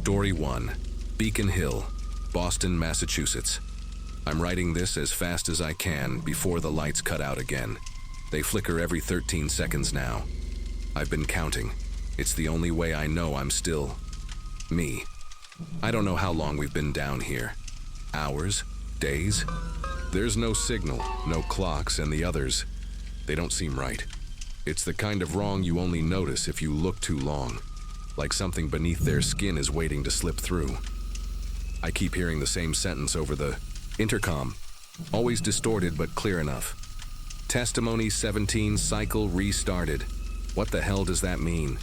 Story 1. Beacon Hill, Boston, Massachusetts. I'm writing this as fast as I can before the lights cut out again. They flicker every 13 seconds now. I've been counting. It's the only way I know I'm still me. I don't know how long we've been down here. Hours? Days? There's no signal, no clocks, and the others, they don't seem right. It's the kind of wrong you only notice if you look too long, like something beneath their skin is waiting to slip through. I keep hearing the same sentence over the intercom, always distorted but clear enough. Testimony 17 cycle restarted. What the hell does that mean?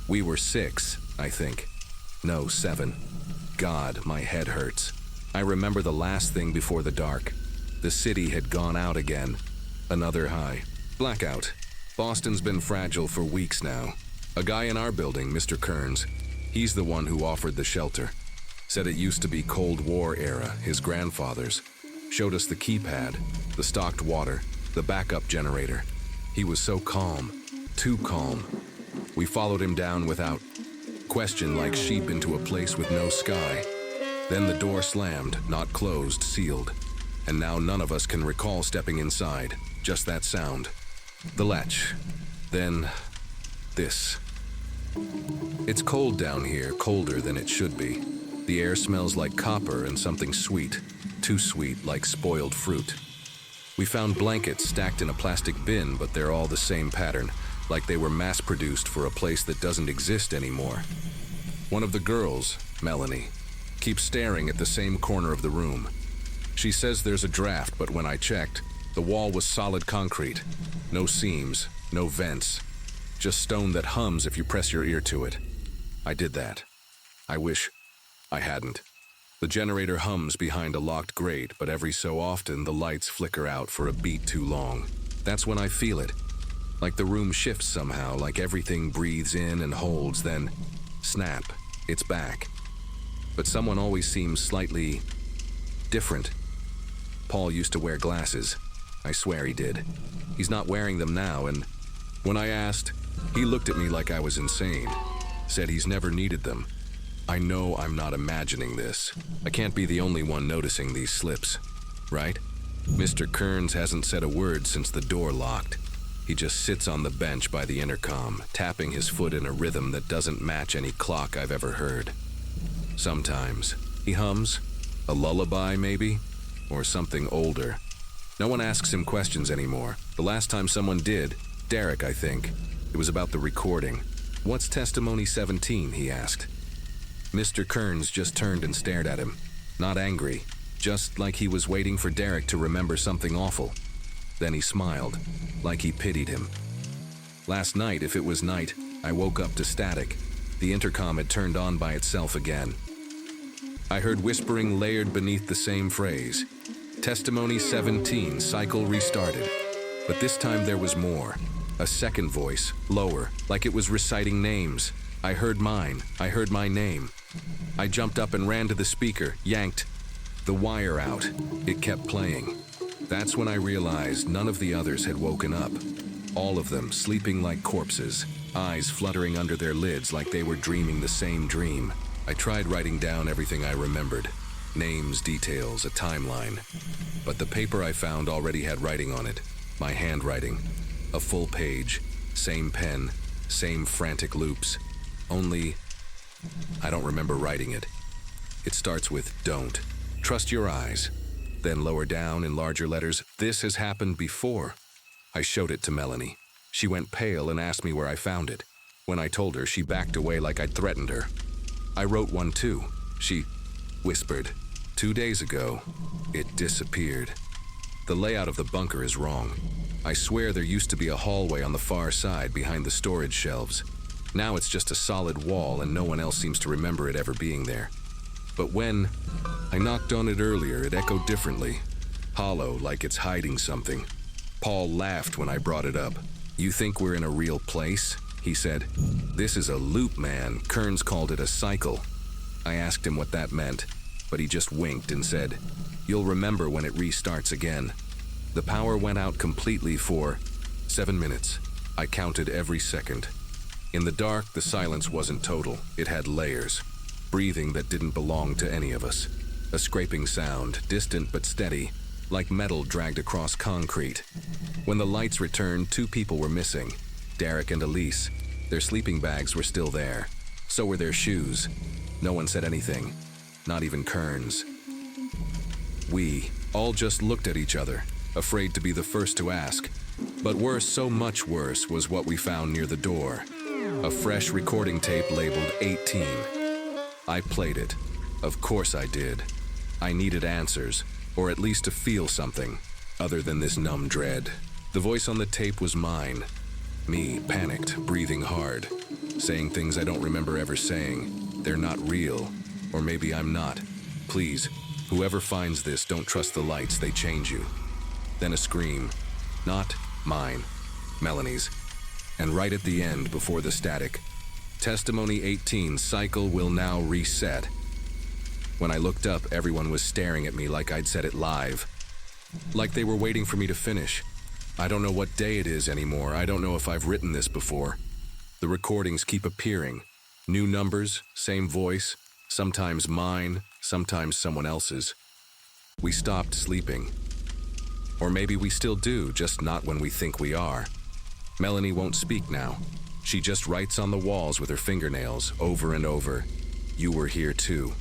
We were 6, I think. No, 7. God, my head hurts. I remember the last thing before the dark. The city had gone out again. Another high. Blackout. Boston's been fragile for weeks now. A guy in our building, Mr. Kearns, he's the one who offered the shelter. Said it used to be Cold War era, his grandfather's. Showed us the keypad, the stocked water, the backup generator. He was so calm, too calm. We followed him down without question, like sheep into a place with no sky. Then the door slammed, not closed, sealed. And now none of us can recall stepping inside, just that sound. The latch. Then this. It's cold down here, colder than it should be. The air smells like copper and something sweet, too sweet, like spoiled fruit. We found blankets stacked in a plastic bin, but they're all the same pattern, like they were mass-produced for a place that doesn't exist anymore. One of the girls, Melanie, keeps staring at the same corner of the room. She says there's a draft, but when I checked, the wall was solid concrete. No seams, no vents. Just stone that hums if you press your ear to it. I did that. I wish I hadn't. The generator hums behind a locked grate, but every so often the lights flicker out for a beat too long. That's when I feel it. Like the room shifts somehow, like everything breathes in and holds, then snap, it's back. But someone always seems slightly different. Paul used to wear glasses. I swear he did. He's not wearing them now, and when I asked, he looked at me like I was insane. Said he's never needed them. I know I'm not imagining this. I can't be the only one noticing these slips, right? Mr. Kearns hasn't said a word since the door locked. He just sits on the bench by the intercom, tapping his foot in a rhythm that doesn't match any clock I've ever heard. Sometimes he hums, a lullaby maybe, or something older. No one asks him questions anymore. The last time someone did, Derek, I think. It was about the recording. What's testimony 17, he asked. Mr. Kearns just turned and stared at him. Not angry, just like he was waiting for Derek to remember something awful. Then he smiled, like he pitied him. Last night, if it was night, I woke up to static. The intercom had turned on by itself again. I heard whispering layered beneath the same phrase. Testimony 17, cycle restarted. But this time there was more. A second voice, lower, like it was reciting names. I heard mine. I heard my name. I jumped up and ran to the speaker, yanked the wire out. It kept playing. That's when I realized none of the others had woken up. All of them sleeping like corpses, eyes fluttering under their lids like they were dreaming the same dream. I tried writing down everything I remembered. Names, details, a timeline. But the paper I found already had writing on it. My handwriting. A full page. Same pen. Same frantic loops. Only, I don't remember writing it. It starts with don't. Trust your eyes. Then lower down in larger letters, this has happened before. I showed it to Melanie. She went pale and asked me where I found it. When I told her, she backed away like I'd threatened her. I wrote one too. She whispered. 2 days ago, it disappeared. The layout of the bunker is wrong. I swear there used to be a hallway on the far side behind the storage shelves. Now it's just a solid wall and no one else seems to remember it ever being there. But when I knocked on it earlier, it echoed differently. Hollow, like it's hiding something. Paul laughed when I brought it up. You think we're in a real place? He said. This is a loop, man. Kearns called it a cycle. I asked him what that meant, but he just winked and said, you'll remember when it restarts again. The power went out completely for 7 minutes. I counted every second. In the dark, the silence wasn't total. It had layers. breathing that didn't belong to any of us. A scraping sound, distant but steady, like metal dragged across concrete. When the lights returned, 2 people were missing, Derek and Elise. Their sleeping bags were still there. So were their shoes. No one said anything, not even Kearns. We all just looked at each other, afraid to be the first to ask. But worse, so much worse, was what we found near the door. A fresh recording tape labeled 18. I played it. Of course I did. I needed answers, or at least to feel something, other than this numb dread. The voice on the tape was mine. Me, panicked, breathing hard, saying things I don't remember ever saying. They're not real, or maybe I'm not. Please, whoever finds this, don't trust the lights, they change you. Then a scream. Not mine, Melanie's. And right at the end, before the static, Testimony 18, cycle will now reset. When I looked up, everyone was staring at me like I'd said it live. Like they were waiting for me to finish. I don't know what day it is anymore. I don't know if I've written this before. The recordings keep appearing. New numbers, same voice, sometimes mine, sometimes someone else's. We stopped sleeping. Or maybe we still do, just not when we think we are. Melanie won't speak now. She just writes on the walls with her fingernails, over and over. You were here too.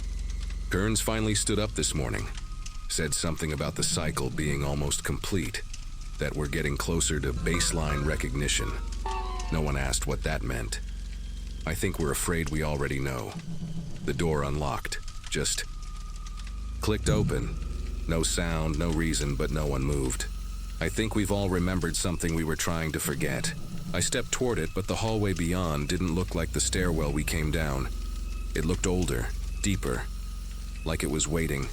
Kearns finally stood up this morning. Said something about the cycle being almost complete. That we're getting closer to baseline recognition. No one asked what that meant. I think we're afraid we already know. The door unlocked. Just clicked open. No sound, no reason, but no one moved. I think we've all remembered something we were trying to forget. I stepped toward it, but the hallway beyond didn't look like the stairwell we came down. It looked older, deeper, like it was waiting.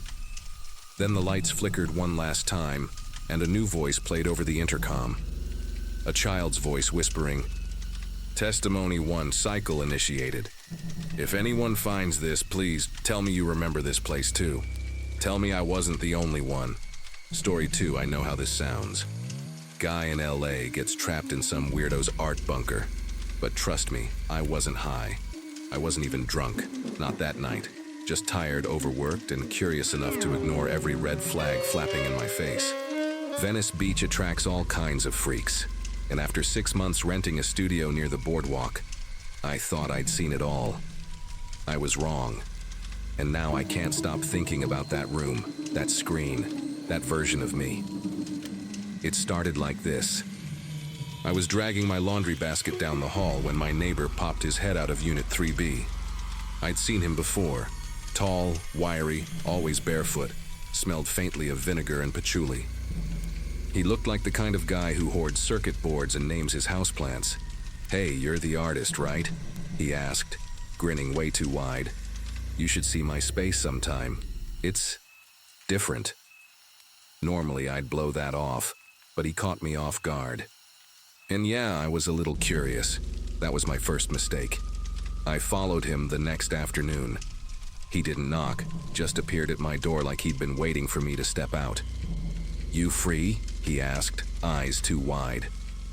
Then the lights flickered one last time, and a new voice played over the intercom. A child's voice whispering, Testimony 1, cycle initiated. If anyone finds this, please tell me you remember this place too. Tell me I wasn't the only one. Story 2, I know how this sounds. Guy in LA gets trapped in some weirdo's art bunker. But trust me, I wasn't high. I wasn't even drunk. Not that night. Just tired, overworked, and curious enough to ignore every red flag flapping in my face. Venice Beach attracts all kinds of freaks. And after 6 months renting a studio near the boardwalk, I thought I'd seen it all. I was wrong. And now I can't stop thinking about that room, that screen, that version of me. It started like this. I was dragging my laundry basket down the hall when my neighbor popped his head out of Unit 3B. I'd seen him before. Tall, wiry, always barefoot, smelled faintly of vinegar and patchouli. He looked like the kind of guy who hoards circuit boards and names his houseplants. Hey, you're the artist, right? He asked, grinning way too wide. You should see my space sometime. It's different. Normally I'd blow that off, but he caught me off guard. And yeah, I was a little curious. That was my first mistake. I followed him the next afternoon. He didn't knock, just appeared at my door like he'd been waiting for me to step out. You free? He asked, eyes too wide.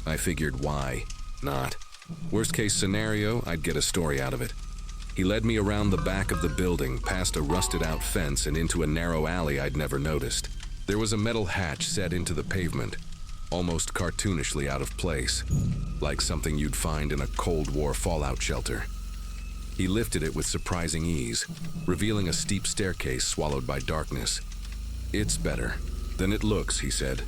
I figured why not. Worst case scenario, I'd get a story out of it. He led me around the back of the building, past a rusted-out fence and into a narrow alley I'd never noticed. There was a metal hatch set into the pavement, almost cartoonishly out of place, like something you'd find in a Cold War fallout shelter. He lifted it with surprising ease, revealing a steep staircase swallowed by darkness. It's better than it looks, he said.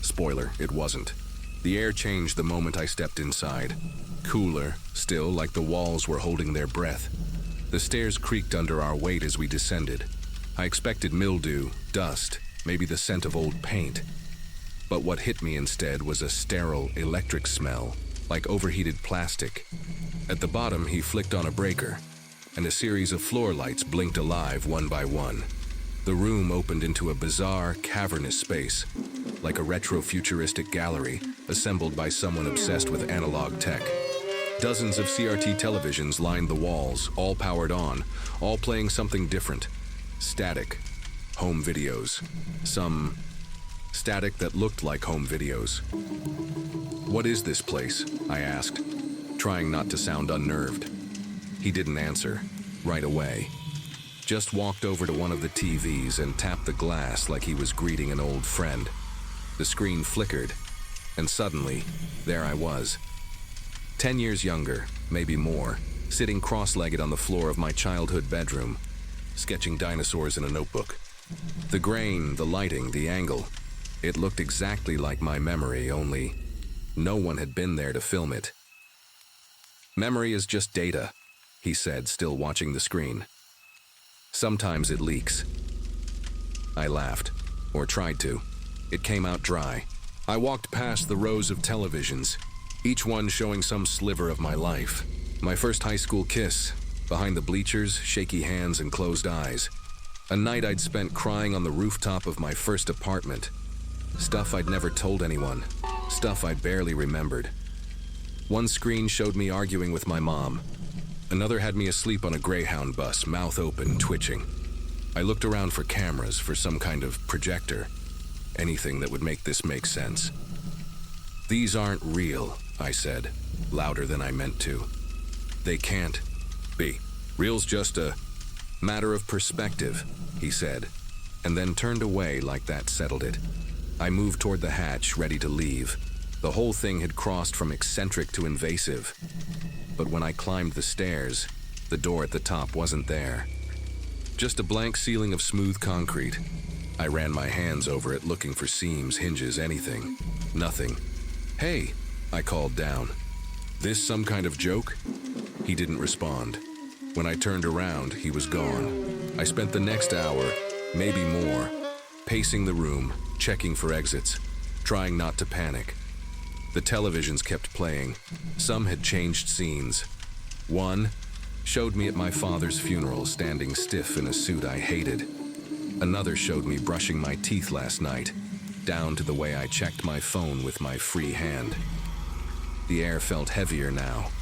Spoiler, it wasn't. The air changed the moment I stepped inside. Cooler, still, like the walls were holding their breath. The stairs creaked under our weight as we descended. I expected mildew, dust, maybe the scent of old paint. But what hit me instead was a sterile, electric smell, like overheated plastic. At the bottom, he flicked on a breaker, and a series of floor lights blinked alive one by one. The room opened into a bizarre, cavernous space, like a retro-futuristic gallery assembled by someone obsessed with analog tech. Dozens of CRT televisions lined the walls, all powered on, all playing something different. Static. Home videos. Some static that looked like home videos. What is this place? I asked, trying not to sound unnerved. He didn't answer, right away. Just walked over to one of the TVs and tapped the glass like he was greeting an old friend. The screen flickered, and suddenly, there I was. 10 years younger, maybe more, sitting cross-legged on the floor of my childhood bedroom, sketching dinosaurs in a notebook. The grain, the lighting, the angle, it looked exactly like my memory, only no one had been there to film it. "Memory is just data," he said, still watching the screen. "Sometimes it leaks." I laughed, or tried to. It came out dry. I walked past the rows of televisions, each one showing some sliver of my life. My first high school kiss, behind the bleachers, shaky hands and closed eyes. A night I'd spent crying on the rooftop of my first apartment. Stuff I'd never told anyone, stuff I barely remembered. One screen showed me arguing with my mom. Another had me asleep on a Greyhound bus, mouth open, twitching. I looked around for cameras, for some kind of projector. Anything that would make this make sense. "These aren't real," I said, louder than I meant to. "They can't be. Real's just a matter of perspective," he said, and then turned away like that settled it. I moved toward the hatch, ready to leave. The whole thing had crossed from eccentric to invasive. But when I climbed the stairs, the door at the top wasn't there. Just a blank ceiling of smooth concrete. I ran my hands over it, looking for seams, hinges, anything. Nothing. "Hey," I called down. "This some kind of joke?" He didn't respond. When I turned around, he was gone. I spent the next hour, maybe more, pacing the room, checking for exits, trying not to panic. The televisions kept playing. Some had changed scenes. One showed me at my father's funeral, standing stiff in a suit I hated. Another showed me brushing my teeth last night, down to the way I checked my phone with my free hand. The air felt heavier now.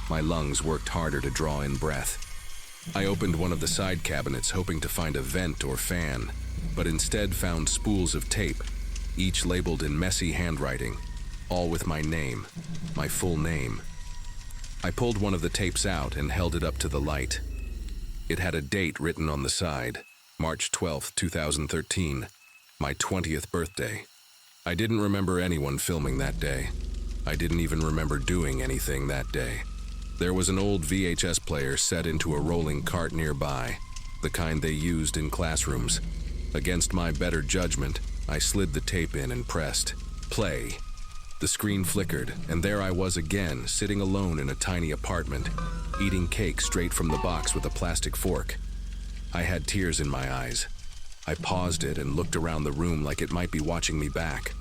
My lungs worked harder to draw in breath. I opened one of the side cabinets, hoping to find a vent or fan, but instead found spools of tape, each labeled in messy handwriting, all with my name, my full name. I pulled one of the tapes out and held it up to the light. It had a date written on the side, March 12, 2013, my 20th birthday. I didn't remember anyone filming that day. I didn't even remember doing anything that day. There was an old VHS player set into a rolling cart nearby, the kind they used in classrooms. Against my better judgment, I slid the tape in and pressed play. The screen flickered, and there I was again, sitting alone in a tiny apartment, eating cake straight from the box with a plastic fork. I had tears in my eyes. I paused it and looked around the room like it might be watching me back.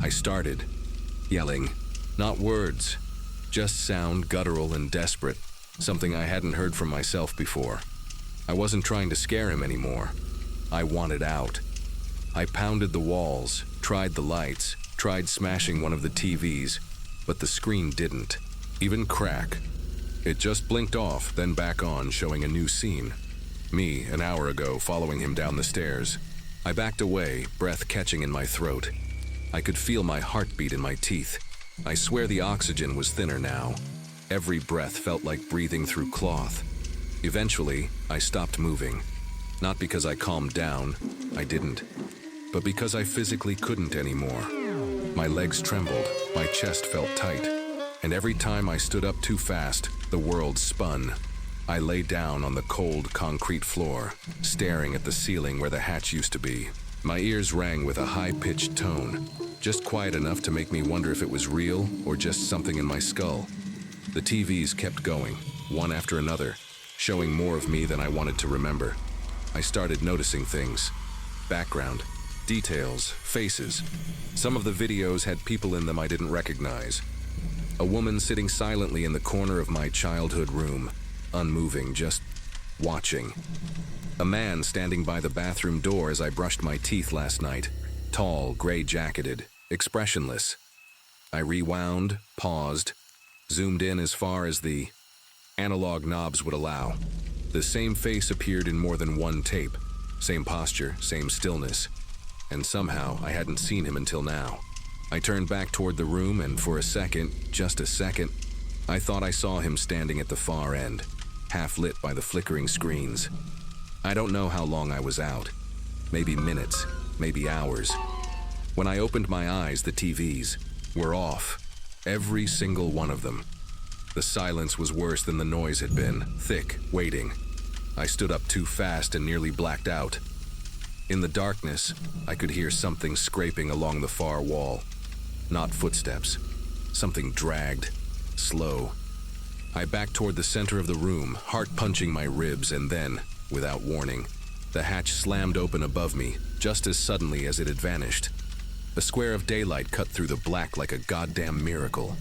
I started yelling, not words, just sound, guttural and desperate, something I hadn't heard from myself before. I wasn't trying to scare him anymore. I wanted out. I pounded the walls, tried the lights, tried smashing one of the TVs, but the screen didn't even crack. It just blinked off, then back on, showing a new scene. Me, an hour ago, following him down the stairs. I backed away, breath catching in my throat. I could feel my heartbeat in my teeth. I swear the oxygen was thinner now. Every breath felt like breathing through cloth. Eventually, I stopped moving. Not because I calmed down, I didn't, but because I physically couldn't anymore. My legs trembled, my chest felt tight, and every time I stood up too fast, the world spun. I lay down on the cold concrete floor, staring at the ceiling where the hatch used to be. My ears rang with a high-pitched tone, just quiet enough to make me wonder if it was real or just something in my skull. The TVs kept going, one after another, showing more of me than I wanted to remember. I started noticing things. Background, details, faces. Some of the videos had people in them I didn't recognize. A woman sitting silently in the corner of my childhood room, unmoving, just watching. A man standing by the bathroom door as I brushed my teeth last night, tall, gray-jacketed, expressionless. I rewound, paused, zoomed in as far as the analog knobs would allow. The same face appeared in more than one tape, same posture, same stillness, and somehow I hadn't seen him until now. I turned back toward the room, and for a second, just a second, I thought I saw him standing at the far end, half lit by the flickering screens. I don't know how long I was out. Maybe minutes, maybe hours. When I opened my eyes, the TVs were off. Every single one of them. The silence was worse than the noise had been, thick, waiting. I stood up too fast and nearly blacked out. In the darkness, I could hear something scraping along the far wall. Not footsteps. Something dragged, slow. I backed toward the center of the room, heart punching my ribs, and then, without warning, the hatch slammed open above me, just as suddenly as it had vanished. A square of daylight cut through the black like a goddamn miracle.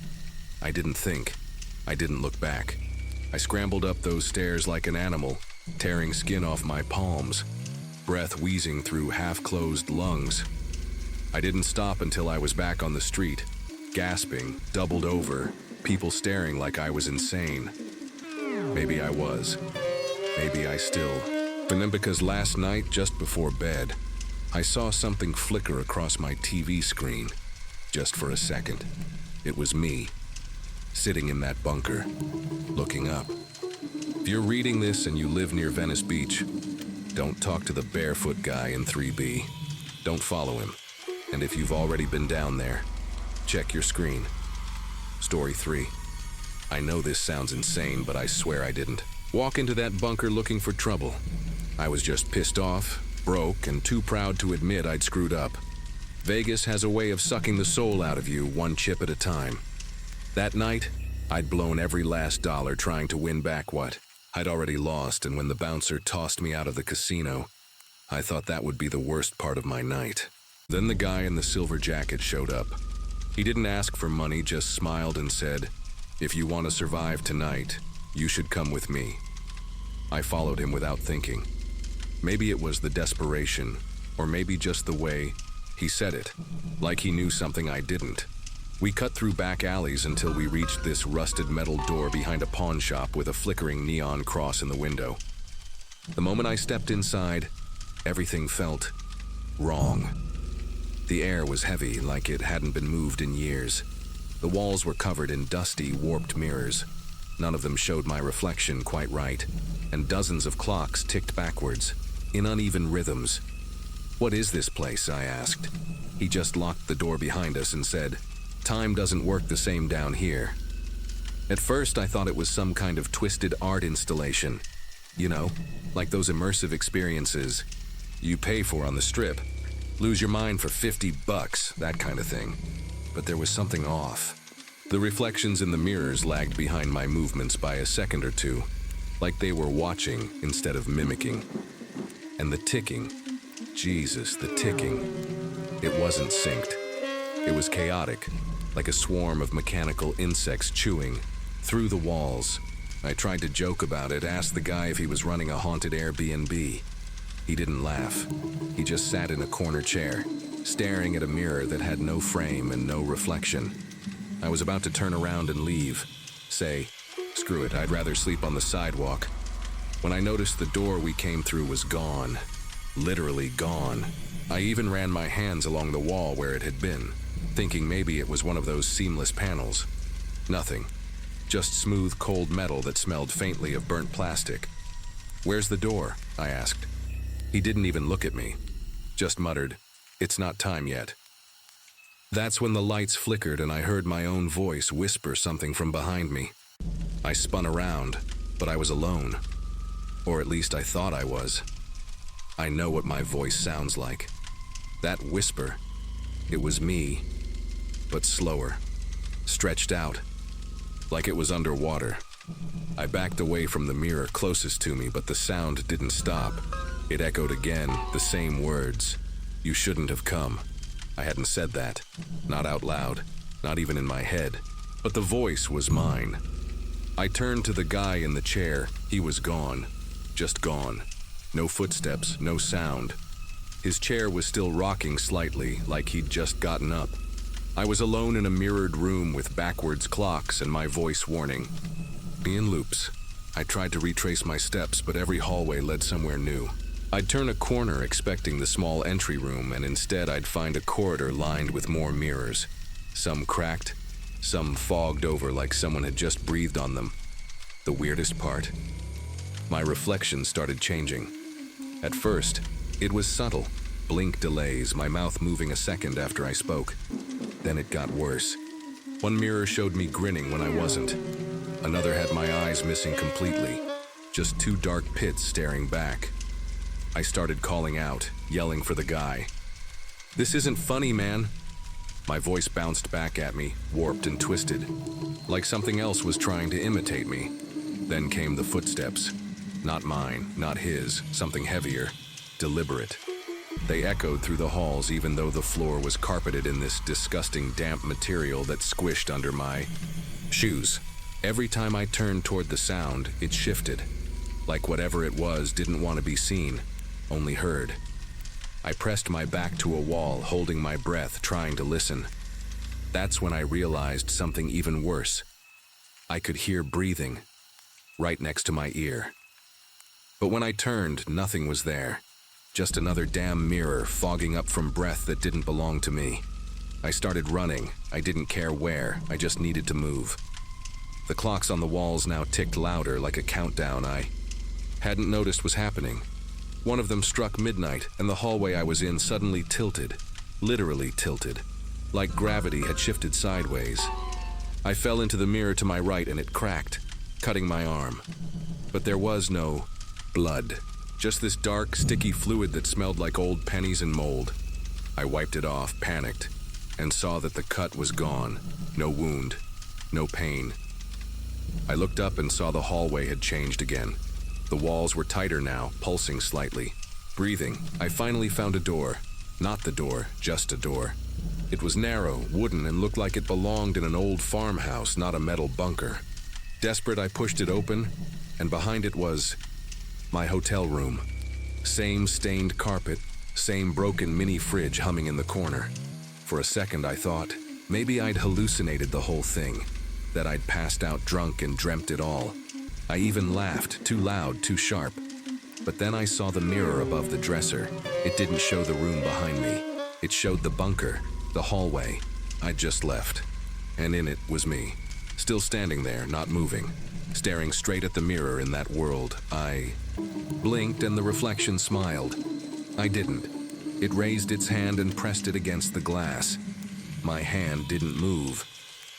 I didn't think. I didn't look back. I scrambled up those stairs like an animal, tearing skin off my palms, breath wheezing through half-closed lungs. I didn't stop until I was back on the street, gasping, doubled over, people staring like I was insane. Maybe I was. Maybe I still. And then because last night, just before bed, I saw something flicker across my TV screen, just for a second. It was me, sitting in that bunker, looking up. If you're reading this and you live near Venice Beach, don't talk to the barefoot guy in 3B. Don't follow him. And if you've already been down there, check your screen. Story 3. I know this sounds insane, but I swear I didn't walk into that bunker looking for trouble. I was just pissed off, broke, and too proud to admit I'd screwed up. Vegas has a way of sucking the soul out of you one chip at a time. That night, I'd blown every last dollar trying to win back what I'd already lost, and when the bouncer tossed me out of the casino, I thought that would be the worst part of my night. Then the guy in the silver jacket showed up. He didn't ask for money, just smiled and said, "If you want to survive tonight, you should come with me." I followed him without thinking. Maybe it was the desperation, or maybe just the way he said it, like he knew something I didn't. We cut through back alleys until we reached this rusted metal door behind a pawn shop with a flickering neon cross in the window. The moment I stepped inside, everything felt wrong. The air was heavy, like it hadn't been moved in years. The walls were covered in dusty, warped mirrors. None of them showed my reflection quite right, and dozens of clocks ticked backwards, in uneven rhythms. "What is this place?" I asked. He just locked the door behind us and said, "Time doesn't work the same down here." At first, I thought it was some kind of twisted art installation. You know, like those immersive experiences you pay for on the Strip. Lose your mind for $50, that kind of thing. But there was something off. The reflections in the mirrors lagged behind my movements by a second or two, like they were watching instead of mimicking. And the ticking, Jesus, the ticking. It wasn't synced. It was chaotic, like a swarm of mechanical insects chewing through the walls. I tried to joke about it, asked the guy if he was running a haunted Airbnb. He didn't laugh. He just sat in a corner chair, staring at a mirror that had no frame and no reflection. I was about to turn around and leave, say, "Screw it, I'd rather sleep on the sidewalk," when I noticed the door we came through was gone. Literally gone. I even ran my hands along the wall where it had been, thinking maybe it was one of those seamless panels. Nothing. Just smooth, cold metal that smelled faintly of burnt plastic. "Where's the door?" I asked. He didn't even look at me, just muttered, "It's not time yet." That's when the lights flickered and I heard my own voice whisper something from behind me. I spun around, but I was alone. Or at least I thought I was. I know what my voice sounds like. That whisper, it was me, but slower, stretched out, like it was underwater. I backed away from the mirror closest to me, but the sound didn't stop. It echoed again, the same words. "You shouldn't have come." I hadn't said that, not out loud, not even in my head, but the voice was mine. I turned to the guy in the chair. He was gone, just gone. No footsteps, no sound. His chair was still rocking slightly, like he'd just gotten up. I was alone in a mirrored room with backwards clocks and my voice warning. Me in loops. I tried to retrace my steps, but every hallway led somewhere new. I'd turn a corner expecting the small entry room, and instead I'd find a corridor lined with more mirrors. Some cracked, some fogged over like someone had just breathed on them. The weirdest part? My reflection started changing. At first, it was subtle. Blink delays, my mouth moving a second after I spoke. Then it got worse. One mirror showed me grinning when I wasn't. Another had my eyes missing completely. Just two dark pits staring back. I started calling out, yelling for the guy. "This isn't funny, man." My voice bounced back at me, warped and twisted, like something else was trying to imitate me. Then came the footsteps. Not mine, not his, something heavier, deliberate. They echoed through the halls even though the floor was carpeted in this disgusting damp material that squished under my shoes. Every time I turned toward the sound, it shifted, like whatever it was didn't want to be seen, only heard. I pressed my back to a wall, holding my breath, trying to listen. That's when I realized something even worse. I could hear breathing, right next to my ear. But when I turned, nothing was there. Just another damn mirror fogging up from breath that didn't belong to me. I started running. I didn't care where, I just needed to move. The clocks on the walls now ticked louder, like a countdown I hadn't noticed was happening. One of them struck midnight, and the hallway I was in suddenly tilted, literally tilted, like gravity had shifted sideways. I fell into the mirror to my right and it cracked, cutting my arm. But there was no blood, just this dark, sticky fluid that smelled like old pennies and mold. I wiped it off, panicked, and saw that the cut was gone. No wound, no pain. I looked up and saw the hallway had changed again. The walls were tighter now, pulsing slightly. Breathing, I finally found a door. Not the door, just a door. It was narrow, wooden, and looked like it belonged in an old farmhouse, not a metal bunker. Desperate, I pushed it open, and behind it was my hotel room. Same stained carpet, same broken mini fridge humming in the corner. For a second I thought, maybe I'd hallucinated the whole thing, that I'd passed out drunk and dreamt it all. I even laughed, too loud, too sharp. But then I saw the mirror above the dresser. It didn't show the room behind me. It showed the bunker, the hallway I'd just left. And in it was me, still standing there, not moving, staring straight at the mirror in that world. I blinked and the reflection smiled. I didn't. It raised its hand and pressed it against the glass. My hand didn't move.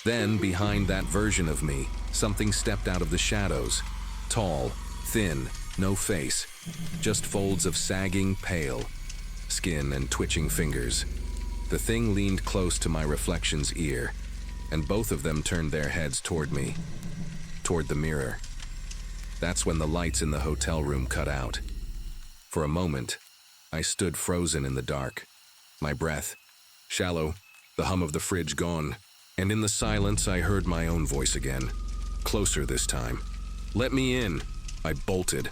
Then, behind that version of me, something stepped out of the shadows. Tall, thin, no face, just folds of sagging, pale skin and twitching fingers. The thing leaned close to my reflection's ear, and both of them turned their heads toward me, toward the mirror. That's when the lights in the hotel room cut out. For a moment, I stood frozen in the dark, my breath shallow, the hum of the fridge gone, and in the silence I heard my own voice again, closer this time. "Let me in," I bolted.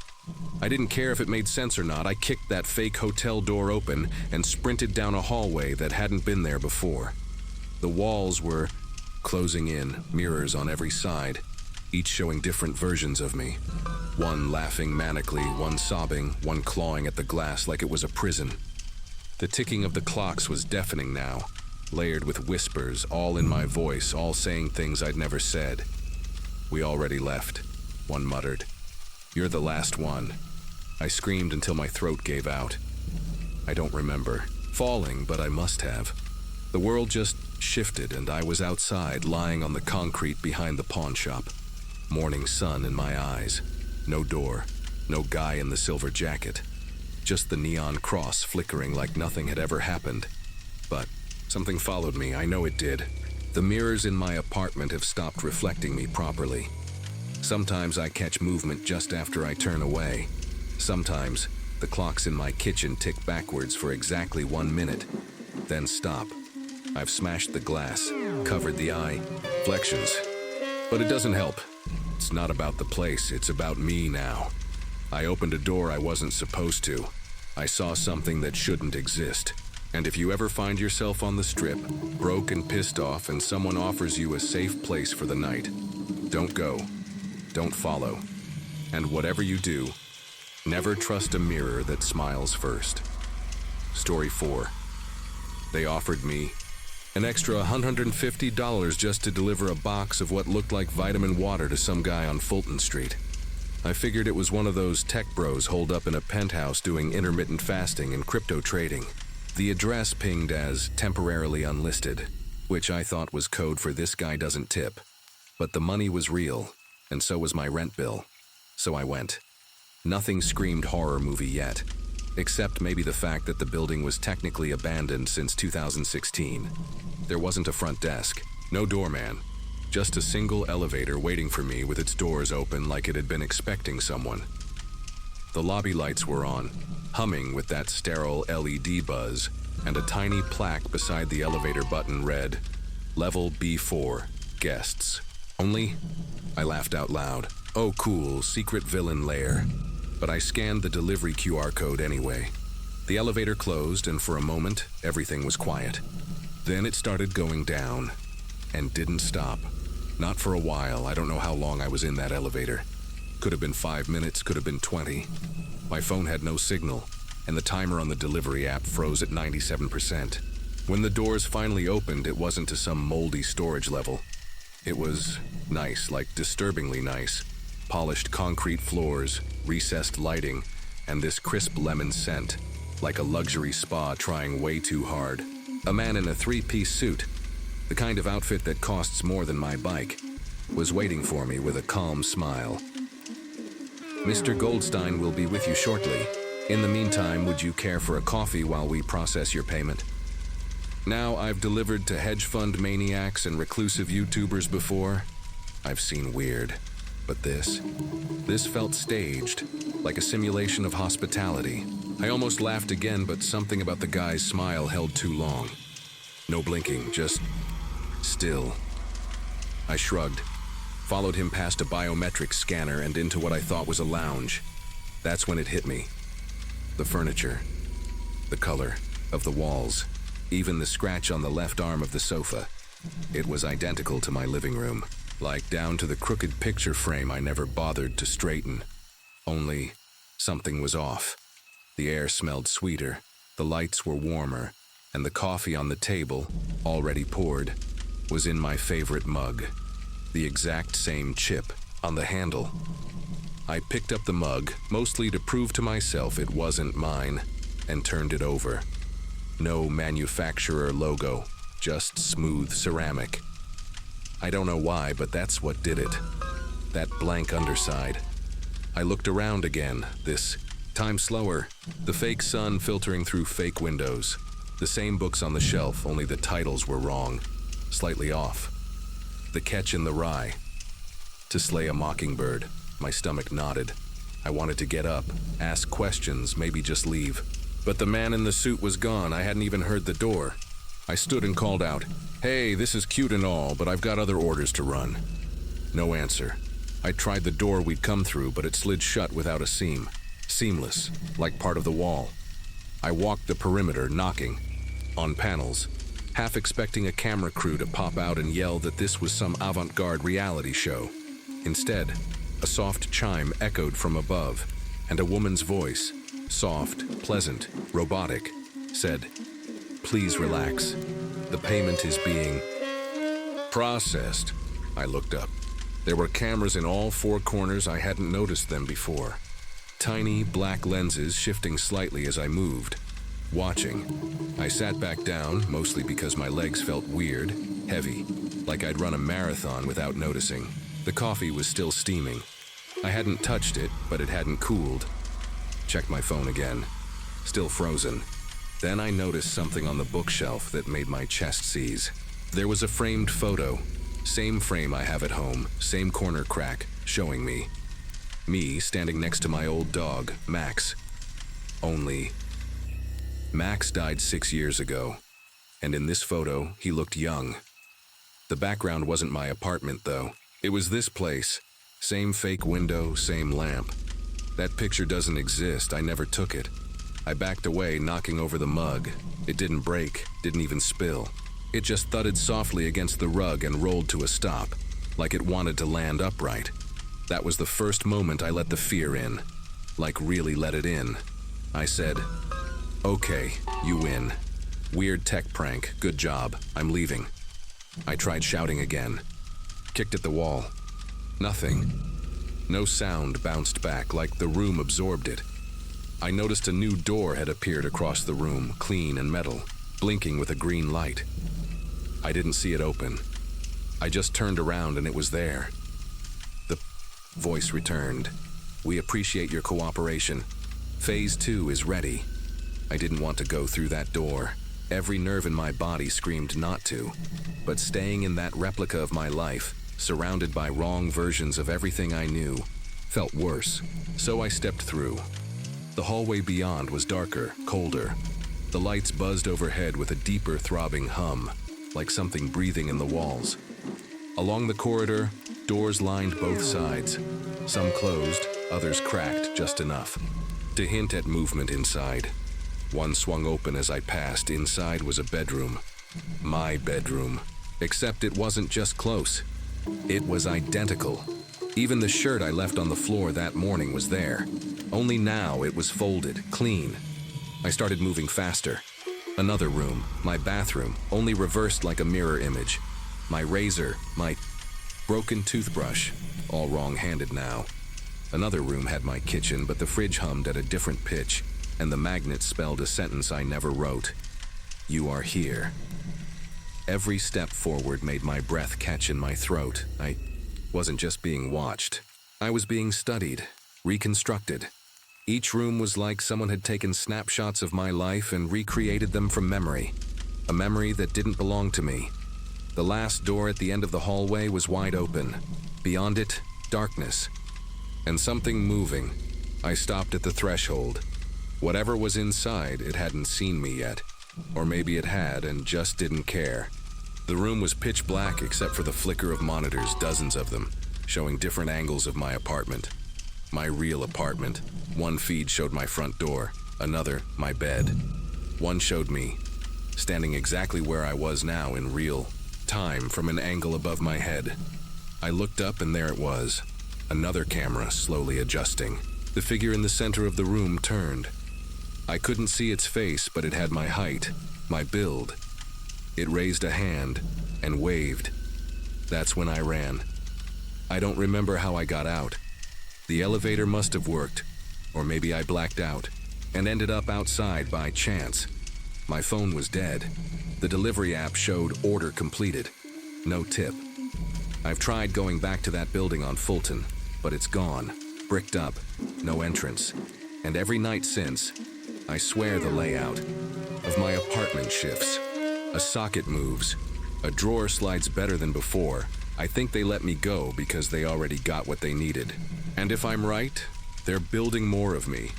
I didn't care if it made sense or not. I kicked that fake hotel door open and sprinted down a hallway that hadn't been there before. The walls were closing in, mirrors on every side, each showing different versions of me. One laughing manically, one sobbing, one clawing at the glass like it was a prison. The ticking of the clocks was deafening now, layered with whispers, all in my voice, all saying things I'd never said. "We already left," one muttered. "You're the last one." I screamed until my throat gave out. I don't remember falling, but I must have. The world just shifted and I was outside, lying on the concrete behind the pawn shop. Morning sun in my eyes. No door, no guy in the silver jacket. Just the neon cross flickering like nothing had ever happened. But something followed me, I know it did. The mirrors in my apartment have stopped reflecting me properly. Sometimes I catch movement just after I turn away. Sometimes the clocks in my kitchen tick backwards for exactly 1 minute, then stop. I've smashed the glass, covered the eye, flections. But it doesn't help. It's not about the place, it's about me now. I opened a door I wasn't supposed to. I saw something that shouldn't exist. And if you ever find yourself on the strip, broke and pissed off, and someone offers you a safe place for the night, don't go. Don't follow. And whatever you do, never trust a mirror that smiles first. Story 4. They offered me an extra $150 just to deliver a box of what looked like vitamin water to some guy on Fulton Street. I figured it was one of those tech bros holed up in a penthouse doing intermittent fasting and crypto trading. The address pinged as temporarily unlisted, which I thought was code for this guy doesn't tip. But the money was real, and so was my rent bill. So I went. Nothing screamed horror movie yet, except maybe the fact that the building was technically abandoned since 2016. There wasn't a front desk, no doorman, just a single elevator waiting for me with its doors open like it had been expecting someone. The lobby lights were on, humming with that sterile LED buzz, and a tiny plaque beside the elevator button read, Level B4, Guests. Only, I laughed out loud. Oh cool, secret villain lair. But I scanned the delivery QR code anyway. The elevator closed, and for a moment, everything was quiet. Then it started going down, and didn't stop. Not for a while. I don't know how long I was in that elevator. Could have been 5 minutes, could have been 20. My phone had no signal, and the timer on the delivery app froze at 97%. When the doors finally opened, it wasn't to some moldy storage level. It was nice, like disturbingly nice. Polished concrete floors, recessed lighting, and this crisp lemon scent, like a luxury spa trying way too hard. A man in a three-piece suit, the kind of outfit that costs more than my bike, was waiting for me with a calm smile. Mr. Goldstein will be with you shortly. In the meantime, would you care for a coffee while we process your payment? Now, I've delivered to hedge fund maniacs and reclusive YouTubers before. I've seen weird. But this felt staged, like a simulation of hospitality. I almost laughed again, but something about the guy's smile held too long. No blinking, just still. I shrugged, followed him past a biometric scanner and into what I thought was a lounge. That's when it hit me. The furniture, the color of the walls, even the scratch on the left arm of the sofa. It was identical to my living room, like down to the crooked picture frame I never bothered to straighten. Only something was off. The air smelled sweeter, the lights were warmer, and the coffee on the table, already poured, was in my favorite mug. The exact same chip on the handle. I picked up the mug, mostly to prove to myself it wasn't mine, and turned it over. No manufacturer logo, just smooth ceramic. I don't know why, but that's what did it. That blank underside. I looked around again, this time slower, the fake sun filtering through fake windows. The same books on the shelf, only the titles were wrong, slightly off. The Catch in the Rye. To Slay a Mockingbird. My stomach knotted. I wanted to get up, ask questions, maybe just leave. But the man in the suit was gone. I hadn't even heard the door. I stood and called out, "Hey, this is cute and all, but I've got other orders to run." No answer. I tried the door we'd come through, but it slid shut without a seam. Seamless, like part of the wall. I walked the perimeter, knocking. On panels, half expecting a camera crew to pop out and yell that this was some avant-garde reality show. Instead, a soft chime echoed from above, and a woman's voice, soft, pleasant, robotic, said, "Please relax. The payment is being processed." I looked up. There were cameras in all four corners. I hadn't noticed them before. Tiny black lenses shifting slightly as I moved, watching. I sat back down, mostly because my legs felt weird, heavy, like I'd run a marathon without noticing. The coffee was still steaming. I hadn't touched it, but it hadn't cooled. Checked my phone again. Still frozen. Then I noticed something on the bookshelf that made my chest seize. There was a framed photo. Same frame I have at home, same corner crack, showing me. Me standing next to my old dog, Max. Only Max died 6 years ago, and in this photo, he looked young. The background wasn't my apartment, though. It was this place. Same fake window, same lamp. That picture doesn't exist. I never took it. I backed away, knocking over the mug. It didn't break, didn't even spill. It just thudded softly against the rug and rolled to a stop, like it wanted to land upright. That was the first moment I let the fear in. Like really let it in. I said, "Okay, you win. Weird tech prank, good job, I'm leaving." I tried shouting again. Kicked at the wall. Nothing. No sound bounced back, like the room absorbed it. I noticed a new door had appeared across the room, clean and metal, blinking with a green light. I didn't see it open. I just turned around and it was there. The voice returned. "We appreciate your cooperation. Phase 2 is ready." I didn't want to go through that door. Every nerve in my body screamed not to. But staying in that replica of my life, surrounded by wrong versions of everything I knew, felt worse. So I stepped through. The hallway beyond was darker, colder. The lights buzzed overhead with a deeper throbbing hum, like something breathing in the walls. Along the corridor, doors lined both sides. Some closed, others cracked just enough to hint at movement inside. One swung open as I passed. Inside was a bedroom. My bedroom. Except it wasn't just close. It was identical. Even the shirt I left on the floor that morning was there. Only now it was folded, clean. I started moving faster. Another room, my bathroom, only reversed like a mirror image. My razor, my broken toothbrush, all wrong-handed now. Another room had my kitchen, but the fridge hummed at a different pitch, and the magnet spelled a sentence I never wrote. "You are here." Every step forward made my breath catch in my throat. I wasn't just being watched. I was being studied, reconstructed. Each room was like someone had taken snapshots of my life and recreated them from memory. A memory that didn't belong to me. The last door at the end of the hallway was wide open. Beyond it, darkness. And something moving. I stopped at the threshold. Whatever was inside, it hadn't seen me yet. Or maybe it had and just didn't care. The room was pitch black except for the flicker of monitors, dozens of them, showing different angles of my apartment. My real apartment. One feed showed my front door, another, my bed. One showed me, standing exactly where I was now in real time from an angle above my head. I looked up and there it was. Another camera slowly adjusting. The figure in the center of the room turned. I couldn't see its face, but it had my height, my build. It raised a hand and waved. That's when I ran. I don't remember how I got out. The elevator must have worked, or maybe I blacked out, and ended up outside by chance. My phone was dead. The delivery app showed order completed. No tip. I've tried going back to that building on Fulton, but it's gone, bricked up, no entrance. And every night since, I swear the layout of my apartment shifts. A socket moves. A drawer slides better than before. I think they let me go because they already got what they needed. And if I'm right, they're building more of me.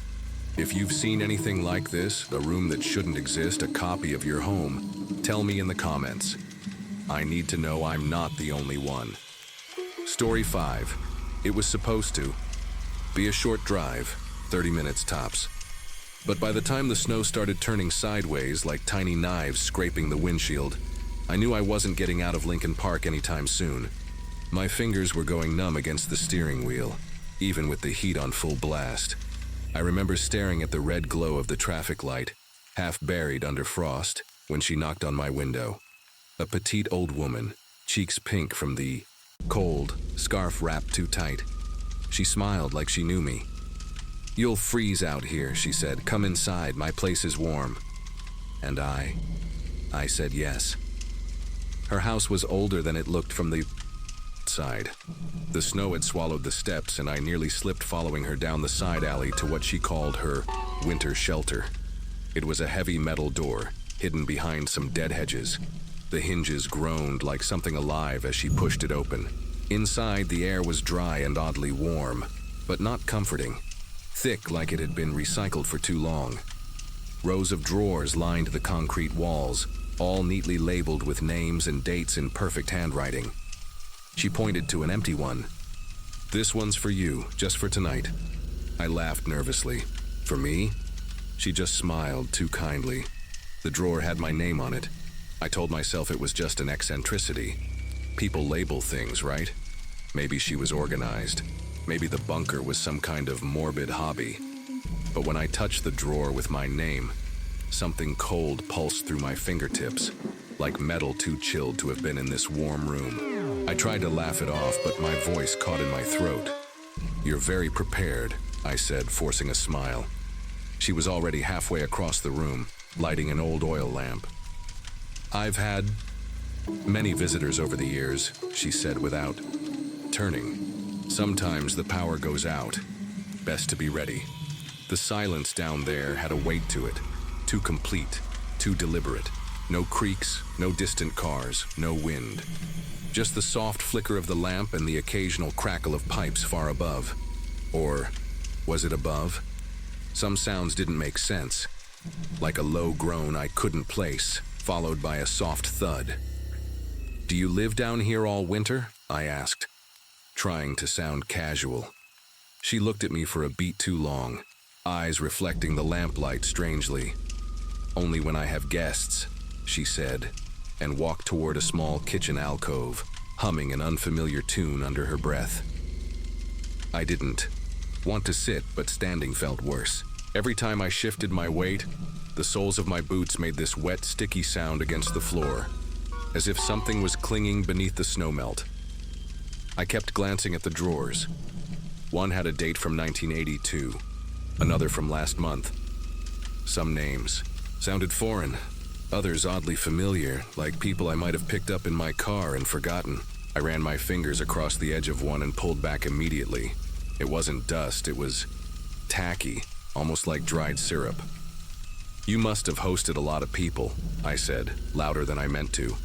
If you've seen anything like this, a room that shouldn't exist, a copy of your home, tell me in the comments. I need to know I'm not the only one. Story 5. It was supposed to be a short drive, 30 minutes tops. But by the time the snow started turning sideways like tiny knives scraping the windshield, I knew I wasn't getting out of Lincoln Park anytime soon. My fingers were going numb against the steering wheel, even with the heat on full blast. I remember staring at the red glow of the traffic light, half buried under frost, when she knocked on my window. A petite old woman, cheeks pink from the cold, scarf wrapped too tight. She smiled like she knew me. "You'll freeze out here," she said. "Come inside, my place is warm." And I said yes. Her house was older than it looked from the side. The snow had swallowed the steps, and I nearly slipped following her down the side alley to what she called her winter shelter. It was a heavy metal door, hidden behind some dead hedges. The hinges groaned like something alive as she pushed it open. Inside, the air was dry and oddly warm, but not comforting. Thick like it had been recycled for too long. Rows of drawers lined the concrete walls, all neatly labeled with names and dates in perfect handwriting. She pointed to an empty one. "This one's for you, just for tonight." I laughed nervously. "For me?" She just smiled too kindly. The drawer had my name on it. I told myself it was just an eccentricity. People label things, right? Maybe she was organized. Maybe the bunker was some kind of morbid hobby. But when I touched the drawer with my name, something cold pulsed through my fingertips, like metal too chilled to have been in this warm room. I tried to laugh it off, but my voice caught in my throat. "You're very prepared," I said, forcing a smile. She was already halfway across the room, lighting an old oil lamp. "I've had many visitors over the years," she said without turning. "Sometimes the power goes out. Best to be ready." The silence down there had a weight to it, too complete, too deliberate. No creaks, no distant cars, no wind. Just the soft flicker of the lamp and the occasional crackle of pipes far above. Or was it above? Some sounds didn't make sense, like a low groan I couldn't place, followed by a soft thud. "Do you live down here all winter?" I asked, trying to sound casual. She looked at me for a beat too long, eyes reflecting the lamplight strangely. "Only when I have guests," she said, and walked toward a small kitchen alcove, humming an unfamiliar tune under her breath. I didn't want to sit, but standing felt worse. Every time I shifted my weight, the soles of my boots made this wet, sticky sound against the floor, as if something was clinging beneath the snowmelt. I kept glancing at the drawers. One had a date from 1982, another from last month. Some names sounded foreign, others oddly familiar, like people I might have picked up in my car and forgotten. I ran my fingers across the edge of one and pulled back immediately. It wasn't dust, it was tacky, almost like dried syrup. "You must have hosted a lot of people," I said, louder than I meant to.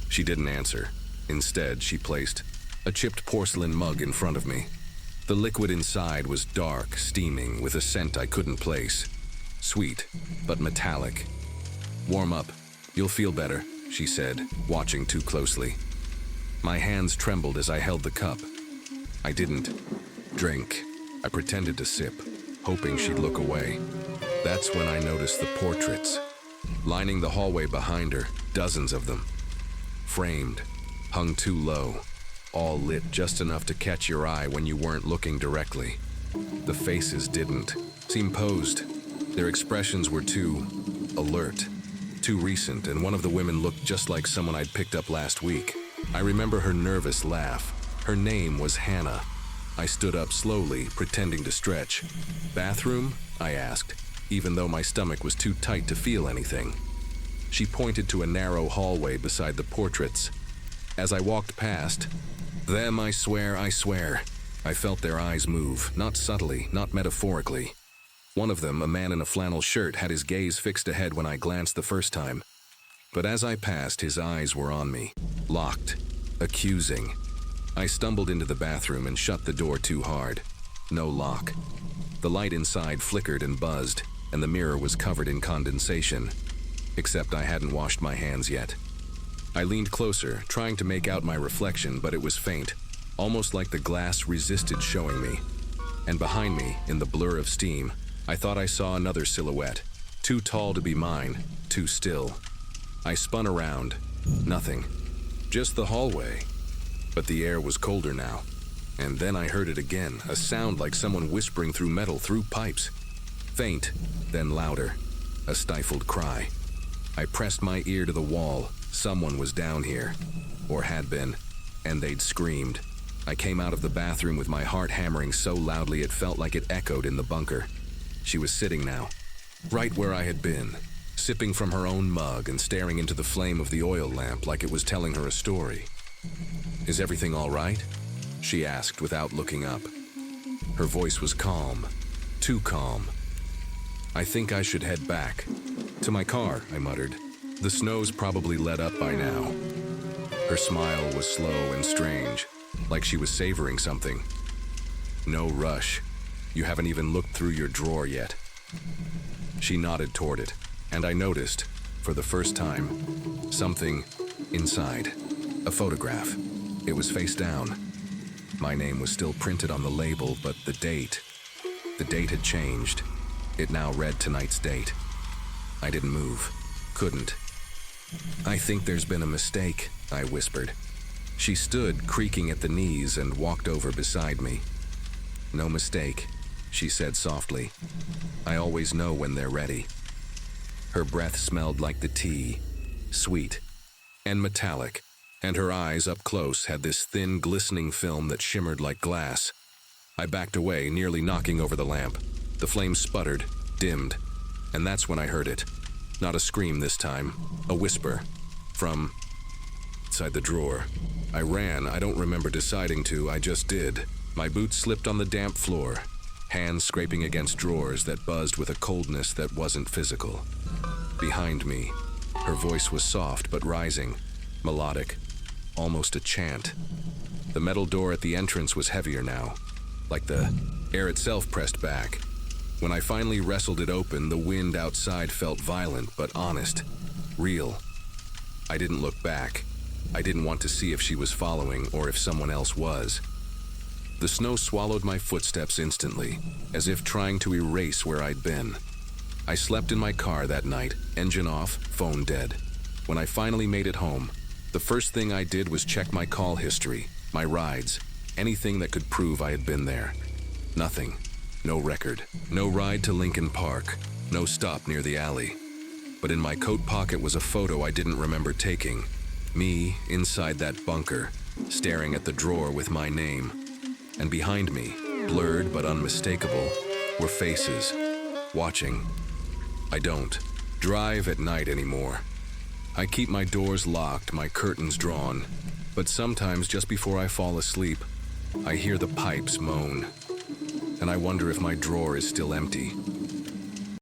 She didn't answer. Instead, she placed a chipped porcelain mug in front of me. The liquid inside was dark, steaming, with a scent I couldn't place. Sweet, but metallic. "Warm up. You'll feel better," she said, watching too closely. My hands trembled as I held the cup. I didn't drink. I pretended to sip, hoping she'd look away. That's when I noticed the portraits. Lining the hallway behind her, dozens of them. Framed, hung too low, all lit just enough to catch your eye when you weren't looking directly. The faces didn't seem posed. Their expressions were too alert, too recent, and one of the women looked just like someone I'd picked up last week. I remember her nervous laugh. Her name was Hannah. I stood up slowly, pretending to stretch. "Bathroom?" I asked, even though my stomach was too tight to feel anything. She pointed to a narrow hallway beside the portraits. As I walked past them, I swear, I felt their eyes move, not subtly, not metaphorically. One of them, a man in a flannel shirt, had his gaze fixed ahead when I glanced the first time. But as I passed, his eyes were on me, locked, accusing. I stumbled into the bathroom and shut the door too hard. No lock. The light inside flickered and buzzed, and the mirror was covered in condensation. Except I hadn't washed my hands yet. I leaned closer, trying to make out my reflection, but it was faint, almost like the glass resisted showing me. And behind me, in the blur of steam, I thought I saw another silhouette, too tall to be mine, too still. I spun around. Nothing. Just the hallway. But the air was colder now. And then I heard it again, a sound like someone whispering through metal, through pipes. Faint, then louder. A stifled cry. I pressed my ear to the wall. Someone was down here. Or had been. And they'd screamed. I came out of the bathroom with my heart hammering so loudly it felt like it echoed in the bunker. She was sitting now, right where I had been, sipping from her own mug and staring into the flame of the oil lamp like it was telling her a story. "Is everything all right?" she asked without looking up. Her voice was calm, too calm. "I think I should head back. To my car," I muttered. "The snow's probably let up by now." Her smile was slow and strange, like she was savoring something. "No rush. You haven't even looked through your drawer yet." She nodded toward it, and I noticed, for the first time, something inside. A photograph. It was face down. My name was still printed on the label, but the date had changed. It now read tonight's date. I didn't move. Couldn't. "I think there's been a mistake," I whispered. She stood, creaking at the knees, and walked over beside me. "No mistake," she said softly. "I always know when they're ready." Her breath smelled like the tea, sweet and metallic, and her eyes up close had this thin, glistening film that shimmered like glass. I backed away, nearly knocking over the lamp. The flame sputtered, dimmed, and that's when I heard it. Not a scream this time, a whisper. From inside the drawer. I ran. I don't remember deciding to, I just did. My boots slipped on the damp floor, hands scraping against drawers that buzzed with a coldness that wasn't physical. Behind me, her voice was soft but rising, melodic, almost a chant. The metal door at the entrance was heavier now, like the air itself pressed back. When I finally wrestled it open, the wind outside felt violent but honest, real. I didn't look back. I didn't want to see if she was following or if someone else was. The snow swallowed my footsteps instantly, as if trying to erase where I'd been. I slept in my car that night, engine off, phone dead. When I finally made it home, the first thing I did was check my call history, my rides, anything that could prove I had been there. Nothing. No record. No ride to Lincoln Park. No stop near the alley. But in my coat pocket was a photo I didn't remember taking. Me inside that bunker, staring at the drawer with my name. And behind me, blurred but unmistakable, were faces, watching. I don't drive at night anymore. I keep my doors locked, my curtains drawn, but sometimes just before I fall asleep, I hear the pipes moan, and I wonder if my drawer is still empty.